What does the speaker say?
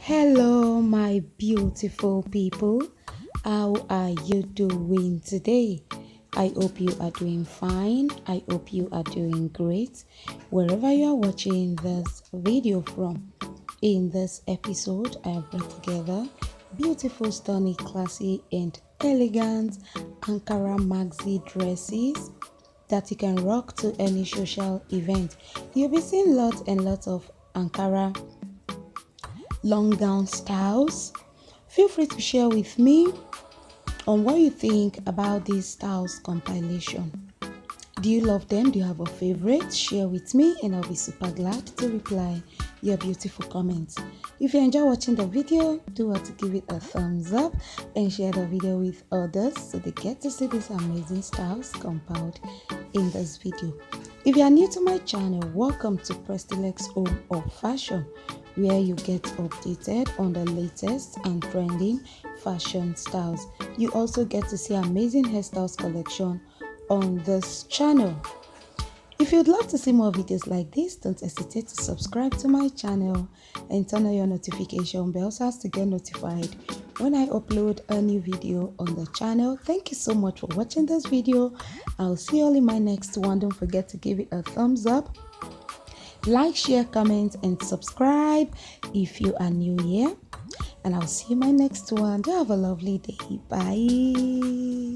Hello, my beautiful people. How are you doing today? I hope you are doing fine. I hope you are doing great. Wherever you are watching this video from, in this episode, I have brought together beautiful, stunning, classy, and elegant Ankara maxi dresses that you can rock to any social event. You'll be seeing lots and lots of Ankara long gown styles. Feel free to share with me on what you think about these styles compilation. Do you love them? Do you have a favorite? Share with me and I'll be super glad to reply your beautiful comments. If you enjoy watching the video, do want to give it a thumbs up and share the video with others so they get to see these amazing styles compiled in this video. If you are new to my channel, welcome to Prestilex Home of Fashion, where you get updated on the latest and trending fashion styles. You also get to see amazing hairstyles collection on this channel. If you'd love to see more videos like this, don't hesitate to subscribe to my channel and turn on your notification bell so as to get notified when I upload a new video on the channel. Thank you so much for watching this video. I'll see you all in my next one. Don't forget to give it a thumbs up, like, share, comment, and subscribe if you are new here. And I'll see you in my next one. Do have a lovely day. Bye.